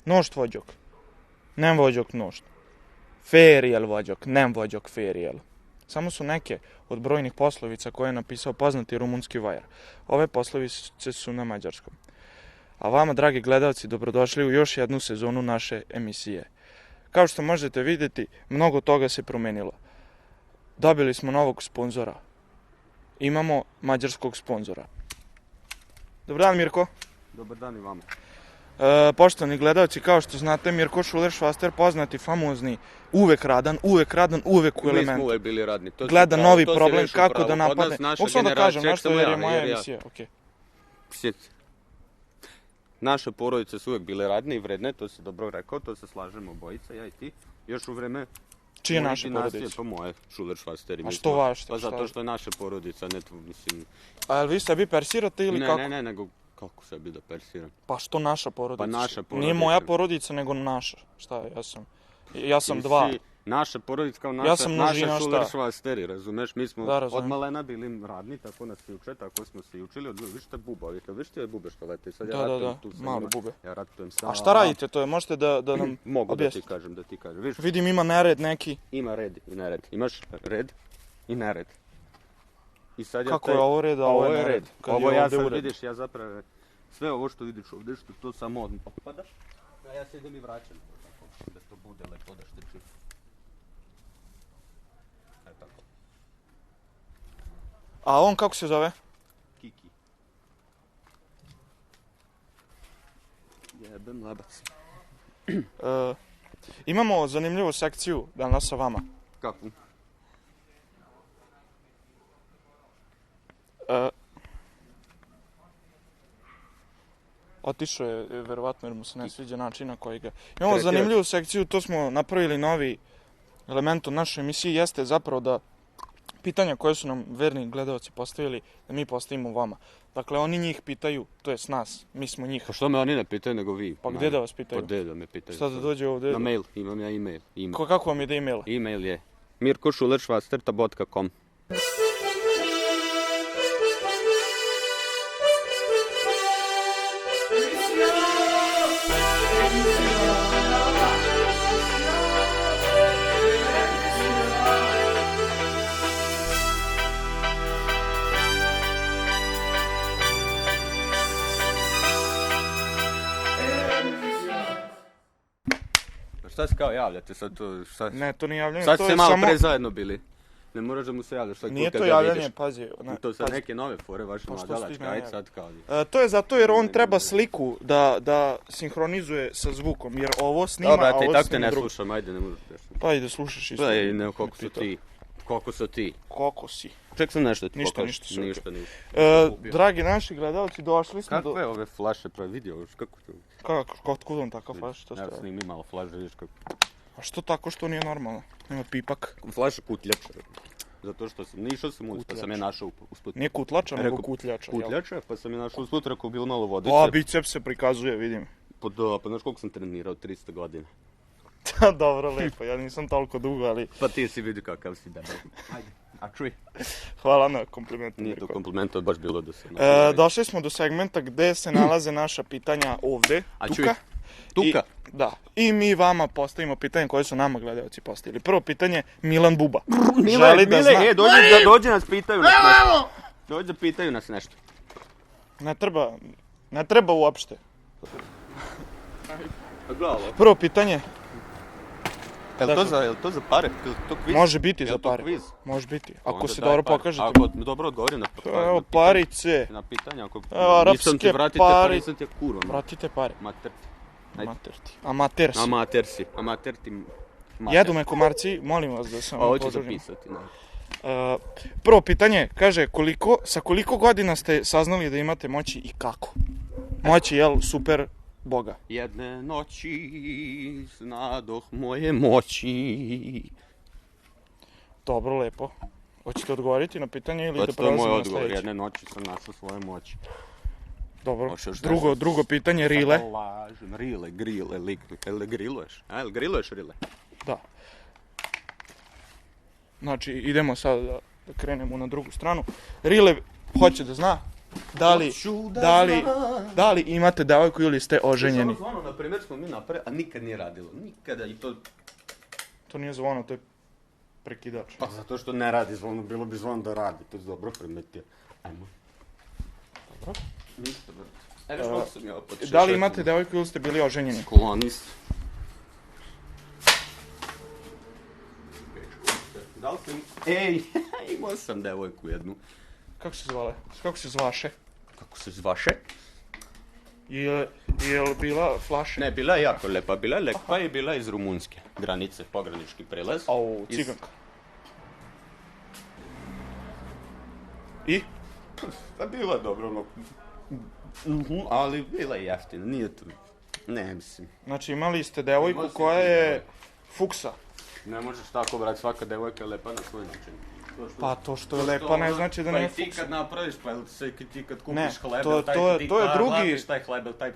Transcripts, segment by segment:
Nošt vagyok. Nem vagyok nošt. Fériel vagyok, nem vagyok fériel. Samo su neke od brojnih poslovica koje je napisao poznati rumunski vajar. Ove poslovice su na mađarskom. A vama, dragi gledalci, dobrodošli u još jednu sezonu naše emisije. Kao što možete vidjeti, mnogo toga se promenilo. Dobili smo novog sponzora. Imamo mađarskog sponzora. Dobar dan, Mirko. Dobar dan i vama. Poštovani gledalci, kao što znate, Mirko Schuler-Schwaster, poznati, famozni, uvek radan, uvek u elementu. Mi smo uvek bili radni. Gleda novi problem, kako da napadne. Mogu sam da kažem nešto jer je moja emisija. Naše porodice su uvek bile radne i vredne, to si dobro rekao, to se slažemo obojica, ja i ti. Još u vreme... Čije naše porodice? Pa moje, Schuler-Schwaster. A što vašte? Pa zato što je naše porodica, ne tu, mislim... A jel vi sebi persirate ili kako? Ne, nego kako sebi da persiram? Pa što naša porodica? Pa naša porodica. Nije moja porodica, nego naša. Šta je, ja sam dva. Naša porodica kao Ja sam množina, šta? Schuler-Schwasteri, razumeš? Mi smo razumem. od malena bili radni, tako nas se uče, tako smo se i učili. Vište buba, vište bube što lete. Sad ja ratujem tu sa njima. male bube. Ja ratujem sa... A šta radite to? Možete da nam Mogu objasnite? da ti kažem. Viš, Vidim ima nered neki. ima red i nered. Imaš red i nered. I sad Kako je ovo red, a ovo je nered? Ovo ja sad vidiš, ja zapravo... Sve ovo što vidiš ovdje, što to samo otpadaš, a ja se idem i vraćam. Da to bude lepo da šteči. Tako. A on kako se zove? Kiki. Jebem labac. Imamo zanimljivu sekciju danas sa vama. Kakvu? Otišao je, verovatno, jer mu se ne sviđa način na koji ga... Imamo zanimljivu sekciju, to smo napravili novi element u našoj emisiji, jeste zapravo da pitanja koje su nam verni gledalci postavili, da mi postavimo vama. Dakle, oni njih pitaju, to jest nas, mi smo njih. Pa što me oni ne pitaju nego vi? Pa gdje da vas pitaju? Pa gdje da me pitaju? Šta da dođe ovdje? Na mail, imam ja e-mail. Kako vam je da e-maila? E-mail je mirkoschulerschwaster.com. Šta se kao javljate sad to? Ne, to nije javljanje, sad to je ste malo samo... pre zajedno bili. Ne moraš da mu se javljaš. Nije to javljanje, pazi. To su neke nove fore, vaše mladalačke, ajde sad kao. To je zato jer on treba sliku da sinhronizuje sa zvukom, jer ovo snima, a ovo snima drugo. Dobro, te ne slušam, ajde, ne možeš da slušam. Pa ajde, slušaš isto. Pa ne, koliko su ti. Koliko si? Ček sam nešto ti pokažem. Ništa. Dragi naši gledalci, došli smo do... Kakve ove flaše pravi, vidio, kako to? Kako on takav flaš? Evo snimi malo flaše, vidiš kako. A što tako što nije normalno? Nema pipak. Flaša kutljača. Zato što sam, išao sam usput, pa sam je našao usput. Nije kutlača, nego kutljača. Kutljača, pa sam je našao usput, rekao bilo malo vodice. O, biceps se prikazuje, vidim. Pa da, pa znaš koliko sam trenirao, 300 godina. Dobro, lepo, ja nisam toliko dugo, ali... Pa ti si vidi kakav si debel. Ajde, a čuj. Hvala na komplimentu. Nije to kompliment, to je baš bilo da se... Došli smo do segmenta gde se nalaze naša pitanja ovde. A čuj, tuka? Da, i mi vama postavimo pitanje koje su nama gledalci postavili. Prvo pitanje, Milan Buba. Mile, dođe nas pitaju nas nešto. Dođe pitaju nas nešto. Ne treba uopšte. Prvo pitanje. Je li to za pare? To kviz? Može biti za pare. Može biti. Ako se dobro pokažete. Ako dobro odgovori na pitanje. Evo parice. Na pitanje, ako nisam ti vratite pare. Nisam ti kurva. Vratite pare. Amatersi. Amaterti. Amaterti. Jedu me komarci, molim vas da sam podržim. Ovo ću zapisati. Prvo pitanje, kaže, sa koliko godina ste saznali da imate moći i kako? Moći, jel, super Boga. Jedne noći znadoh moje moći. Dobro, lepo. Hoćete odgovoriti na pitanje ili da prelazimo na sljedeće? To je moj odgovor, sljedeće? jedne noći sam našao svoje moći. Dobro, drugo pitanje, rile. Rile, grile, griluješ? Jel griluješ rile? Da. Znači, idemo sad da krenemo na drugu stranu. Rile hoće da zna da li imate devojku ili ste oženjeni. primjer smo mi napravili, a nikad nije radilo. Nikada i to... To nije zvono, to je prekidač. Pa zato što ne radi zvono, bilo bi zvono da radi, to je dobro primetio. Ajmo. Dobro. Ništa, brate. Evo što sam ja otišao. Da li imate devojku ili ste bili oženjeni? Klonis. Da li sam... Ej, imao sam devojku jednu. Kako se zvale? Kako se zvaše? Kako se zvaše? Je li bila flaše? Ne, bila je jako lepa, bila je lepa i bila je iz Rumunjske. Granice, pogranički prelaz. Au, ciganka. I? Pa bila je dobro, ono... Ali bila je jeftina, nije to... Ne, mislim... Znači imali ste devojku koja je fuksa. Ne možeš tako, brat, svaka devojka je lepa na svoj način. Pa to što je lepa ne znači da nije fuksa. Pa i ti fuksa. kad napraviš, pa ti kad kupiš Ne, hleb, to je drugi- Hladiš taj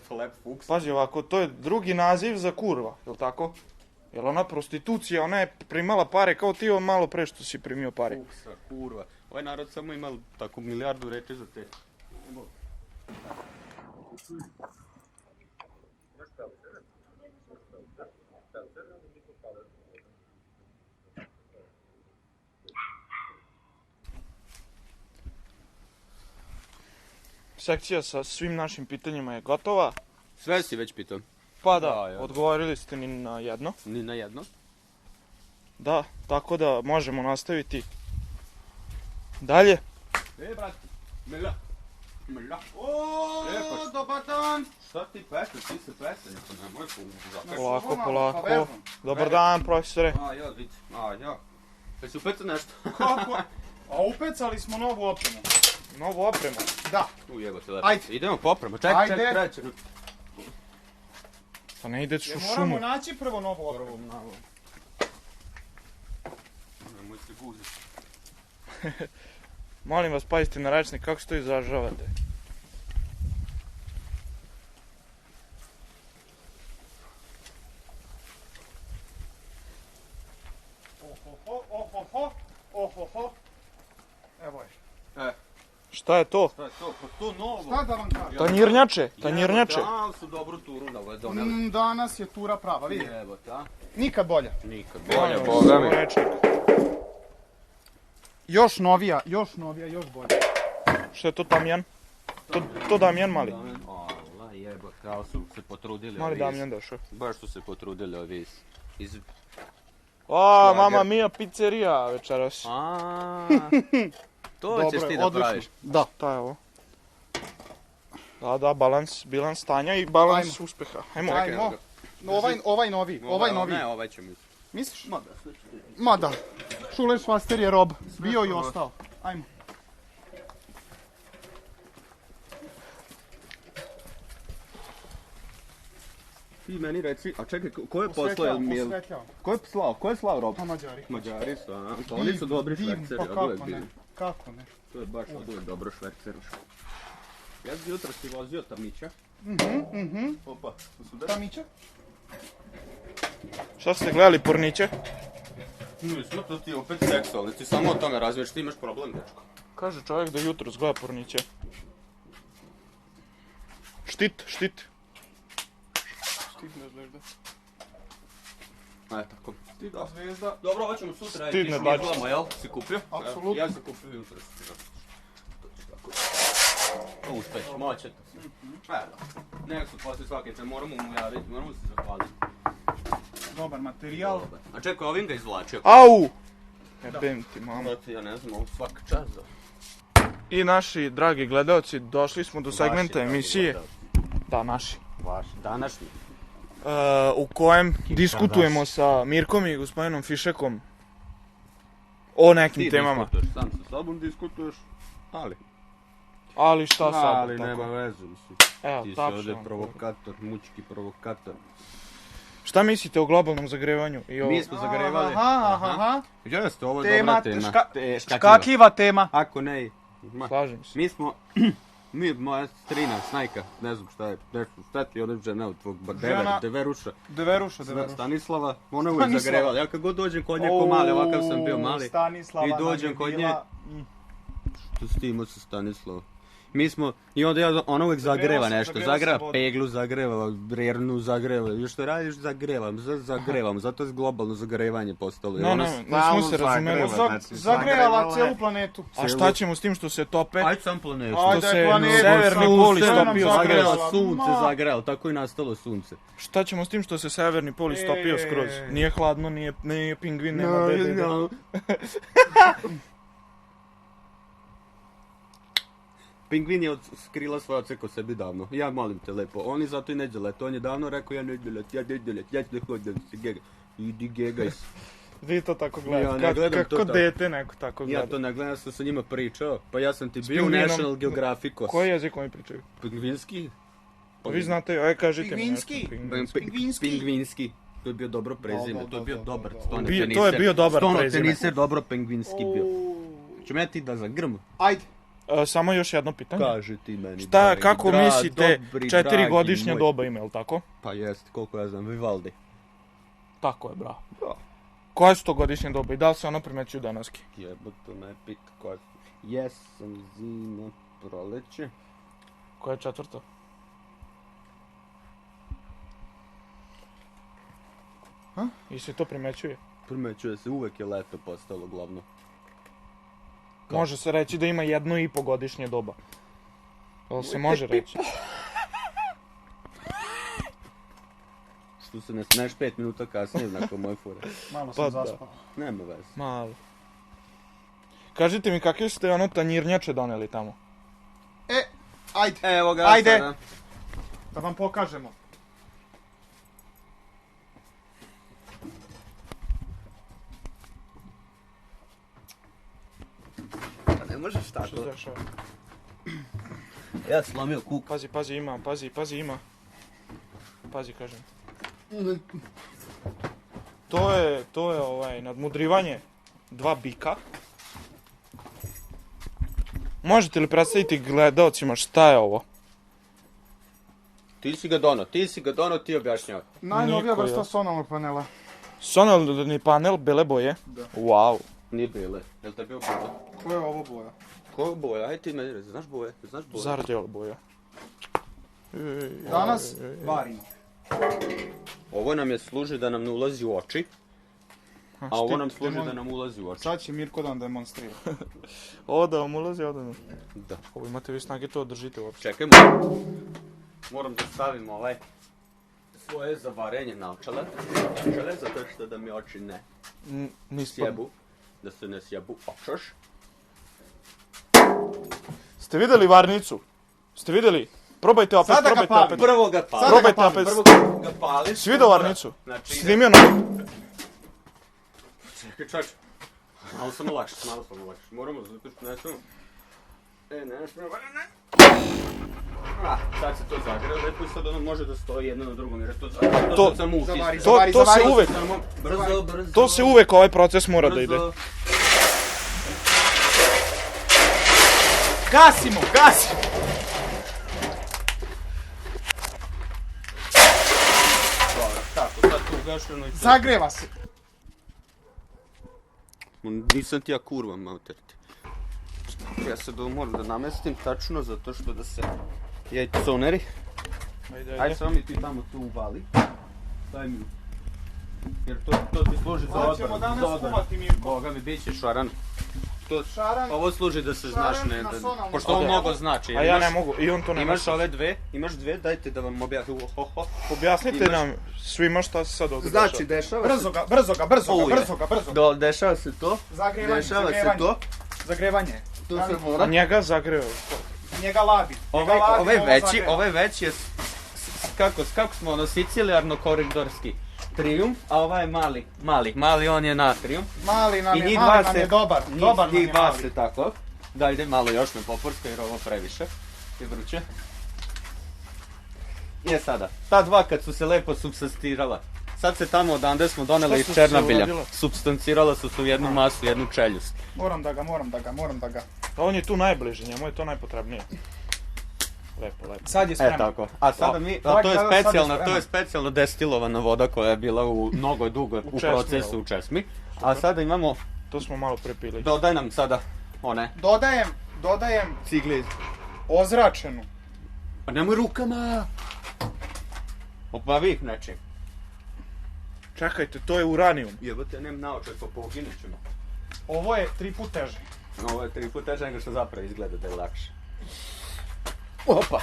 hleb fuksa. Pazi ovako, to je drugi naziv za kurva, jel tako? Jel ona prostitucija, ona je primala pare kao ti ovo malo pre što si primio pare. Fuksa, kurva. Ovaj narod samo ima tako milijardu reči za te. Sekcija sa svim našim pitanjima je gotova. Sve si već pitao. Pa da, Da, ja. odgovorili ste ni na jedno. Ni na jedno. Da, tako da možemo nastaviti dalje. Brate, Mila. Oooo, dobar dan! Šta ti pese, ti se pese, nemoj zapeti. Polako, polako. Dobar dan, profesore. Ja, vidi, ja. Jesi upecao nešto? Kako? A upecali smo novu opremu. Novu opremu. Da. Ujebote, Ajde. idemo po opremu, čekaj, Pa ne ideš u Jer šumu. moramo naći prvo novu opremu. Nemoj se guziti. Molim vas, pazite na rečnik, kako se to izražavate. Ohoho. Evo je. Šta je to? Šta je to? Pa to novo. Šta da vam kažem? Tanjirnjače, tanjirnjače. Da, su dobru turu na ovo doneli. Danas je tura prava, vidi. Evo ta. Nikad bolja. Nikad Molim bolje, vas, boga samo mi. rečnik. Još novija, još bolja. Šta je to Damjan? To Damjan mali. Allah jebote, kao su se potrudili Mali ovi Damjan došao. Baš su se potrudili ovi iz... A, mama mia pizzerija večeras. To ćeš ti da praviš. Da. Šta je ovo? Da, bilans stanja i balans Ajmo. uspeha. Ajmo. Ajmo. Ovaj novi. Ne, ovaj će mi... Misliš? Ma da, sve ću vidjeti. Ma da. Šuler Švaster je rob. Bio i ostao. Ajmo. Ti meni reci, a čekaj, ko je poslao? Osvetljavam. Ko je slao rob? Pa Mađari. Mađari su, a? Pa oni su dobri šverceri, Pa od uvek kako ne? bili. Kako ne? To je baš od uvek dobro šverceriš. Ja sam jutro si vozio tamića. Opa, to su da? Tamića? Šta ste gledali, porniće? Nismo, to ti je opet seksualni, ti samo o tome razmišljaš, ti imaš problem, dečko. Kaže čovjek da jutro gleda porniće. Štit. Štit ne znaš da. Tako. Zvezda. Dobro, ovo ćemo sutra, Stidne ti bačice. šmiglamo, jel? Si kupio? Apsolutno. Ja sam kupio jutro. To uspeć, moće to sve. Nego su poslije svakice, moramo mu javiti, moramo se zahvaliti. Dobar materijal. A čekaj, ovim ga izvlačio. Au! Jebem ti, mama. Ja ne znam, ovo svaka čast da. I naši dragi gledaoci, došli smo do segmenta Vaši, emisije. dragi Da, naši. Vaši, današnji. U kojem diskutujemo sa Mirkom i gospodinom Fišekom o nekim Ti temama. diskutuješ, sam sa sobom diskutuješ, ali... Ali šta sad? Ali tako? nema veze, mislim. Evo, Ti si tačno. ovdje provokator, mučki provokator. Šta mislite o globalnom zagrevanju? I o... Mi smo zagrevali. Aha. Jeste, ovo je Tema, dobra tema. škakljiva tema. Ako ne, Slažem se. mi smo, moja strina, snajka, ne znam šta je, nešto stati, ona je žena od tvog Žena- deveruša, Deveruša. Stanislava, ona uvijek Stanislava. zagrevala. Ja kad god dođem kod nje ko mali, ovakav sam bio mali. Stanislava I nam dođem je kod bila- Što si ti imao sa Stanislavom? Mi smo, i onda ja, ona uvijek zagreva sam- nešto, zagreva zagreva sam vodu. peglu, zagreva rernu, zagreva, i što radiš zagrevam, zato je globalno zagrevanje postalo. I Ne, ono ne, s- nismo se razumeli. zagreva. znači, Zagrejala cijelu planetu. A šta ćemo s tim što se tope? Ajde sam planetu. Ajde, Što se planetu, severni sunce pol nam istopio zagrela. skroz. Sunce Ma. zagrelo, tako je nastalo sunce. Šta ćemo s tim što se severni pol istopio skroz? Nije hladno, nije pingvin, nema No, dede. no. Pingvin je skrila svoje oceko sebi davno. Ja molim te lepo, oni zato i neđe let. On je davno rekao ja neđe let, ja ću da hodim se gega. Idi gegaj se. Vi to tako Ja gledate, ne gledam to kako tako. dete neko tako Ja gleda. to ne gledam, sam sa njima pričao. Pa ja sam ti bio u pingvinom. National Geographicos. Koji jezik oni pričaju? Pingvinski? Pa vi znate, aj kažite mi nešto. Pingvinski? Pingvinski? Pingvinski. To je bio dobro prezime, to je bio dobar stone To je bio dobar prezime. teniser, dobro pingvinski bio. Ću me ti da zagrm? Ajde. Samo još jedno pitanje. Kaži ti meni. Šta, dragi, kako mislite, dobri, 4 dragi godišnje moj. doba ima, jel tako? Pa jest, koliko ja znam, Vivaldi. Tako je, bravo. Da. Koje su to godišnje doba i da li se ono primećuju danaski? Jebote me pik, koja... Jesen, zima, proleće. Koje je četvrto? I se to primećuje? Primećuje se, uvek je leto postalo glavno. Kako? Može se reći da ima 1,5 godišnje doba. Jel se može reći? Što se ne smeš 5 minuta kasnije nakon moje fure. Malo Pa sam da. zaspao. Nema veze. Malo. Kažite mi kakve ste ono tanjirnjače doneli tamo? Ajde. Evo ga Ajde. sada. Da vam pokažemo. Pa ne možeš Što se tako. dešava? Ja slomio kuk. Pazi, ima, pazi, ima. Pazi, kažem. To je nadmudrivanje 2 bika. Možete li predstaviti gledaocima šta je ovo? Ti si ga dono, ti objašnjavaj. Najnovija Niko, vrsta ja. sonalnog panela. Sonalni panel, bele boje. Da. Wow. Nije bile. Jel te bio boja? Koja je ovo boja? Ko boja? Ajde ti meni rezi, znaš boje? Znaš boje? Zardjel boja. Danas varimo. Ovo nam je služi da nam ne ulazi u oči, a ovo nam služi da nam ulazi u oči. Sad će Mirko da vam demonstrira. Ovo da vam ulazi, ovo da vam... Da. Ovo imate vi snage, to držite uopće. Čekaj, moram da stavim svoje za varenje naočale, zato što da mi oči ne sjebu, da se ne sjebu očoš. Ste vidjeli varnicu? Ste vidjeli? Probajte opet, Sada ga probajte palim. opet. Prvo ga pališ. Sada ga Probajte palim. opet. Prvo ga pališ. Si vidio varnicu? Znači, Snimio na... čekaj, čač. Malo samo lakše. Moramo zato što ne smemo. Ne smemo. Sad se to zagreo, lepo i sad ono može da stoji jedno na drugom jer je to zagreo. To- sad samo utisne. Zavari, To se zavari. uvek, Samo brzo. to se uvek ovaj proces mora da ide. Brzo. Gasimo, gasimo! Dobro, tako, sad tu ugašeno i... Zagreva se. Nisam ti ja kurva, mater ti. Ja sad ovo moram da namestim tačno zato što da se... Jajconeri. Ajde samo mi ti tamo tu uvali. Daj mi. Jer to ti služi za Ovo ćemo odbranu. danas kuvati, Mirko. Boga mi, bit će šaran. Šaran. Ovo služi da se znaš, Šaran ne, na sonalnom pošto ovo panelu. mnogo znači. A ja ne mogu, i on to ne Imaš može. ove dve, dajte da vam objasnim. Objasnite imaš- nam svima šta se sad ovdje Znači, dešava se... Brzo ga. Dešava se to. Zagrevanje, Dešava se zagrevanje. to. Zagrevanje. To se A mora. njega zagreo. Njega ladi. Ovaj veći je, kako smo ono, sicilijarno koridorski trijumf, a ovaj je mali on je natrium. Mali nam I je, njih mali dva nam se, je dobar. Dobar nam je njih dva mali. se tako, da ide malo još me poporska jer ovo previše je vruće. I sada, ta dva kad su se lepo substancirala, sad se tamo odande smo doneli Šta iz su se Černobilja, uradila? substancirala su se u jednu masu, jednu čeljust. Moram da ga. A on je tu najbliži, njemu je to najpotrebnije. Lepo. Sad je spremno. Tako. A sada mi, Ovaj a to je gleda, sad je specijalna, spreman. to je specijalno destilovana voda koja je bila u mnogo dugo u česmi, procesu jel? u česmi. A sada imamo, To smo malo prepili. dodaj nam sada one Dodajem cigle Ozračenu. Pa nemoj rukama! Obavi ih nečim. Čekajte, to je uranijum. Jebote, nem naočaj, pa poginut ćemo. Ovo je 3 put teže. Ovo je 3 puta teže nego što zapravo izgleda da je lakše. Opa!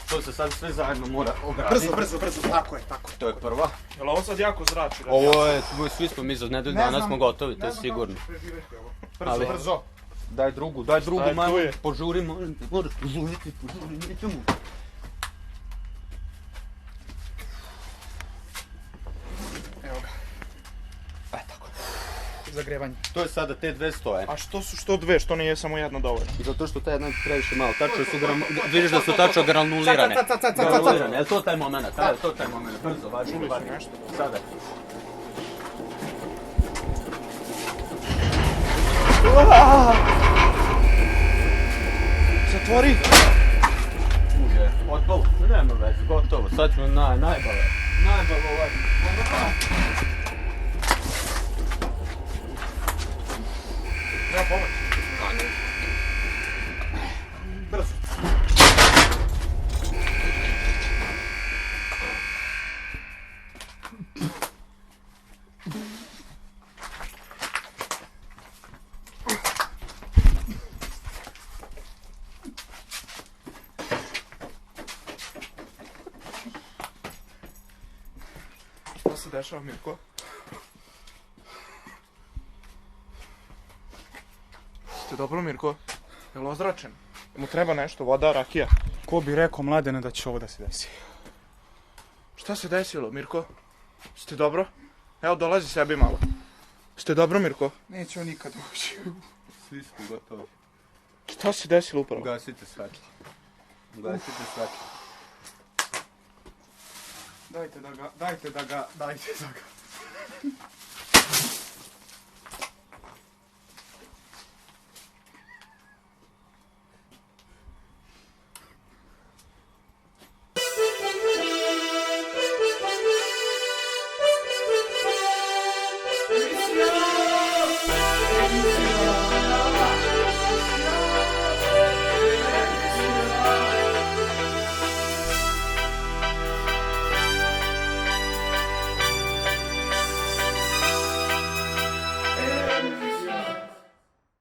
To se sad sve zajedno mora ograditi. Brzo, tako je. To je prva. Jel ovo sad jako zrači? Ovo je, svi smo mi za nedelju Ne dana znam, smo gotovi, to je ne znam sigurno. kako ćeš preživjeti ovo. Ali- Brzo. Daj drugu, Šta je, malo, tu je? požuri, moraš požuriti, nećemo. Evo ga, Tako. zagrevanje. To je sada te dve stoje. A što dve, što nije samo jedno dovoljno? Zato što ta jedna je previše malo, tačno su vidiš da su tačno granulirane. Sad. Granulirane, je li to taj moment? Da, je to taj moment, brzo, važi, Čuli su važi. nešto. Sada. Zatvori! Uže, otpalo, nema veze, gotovo, sad ćemo najbave. Najbave ovaj. Treba pomoć. Brzo. Šta se dešava, Mirko? Ste dobro, Mirko? Jel ozračen? Mu treba nešto, voda, rakija. Ko bi rekao, Mladene, da će ovo da se desi? Šta se desilo, Mirko? Ste dobro? Evo, dolazi sebi malo. Ste dobro, Mirko? Neće on nikad ući. Svi smo gotovi. Šta se desilo upravo? Ugasite svetlo. Ugasite svetlo. Dajte da ga.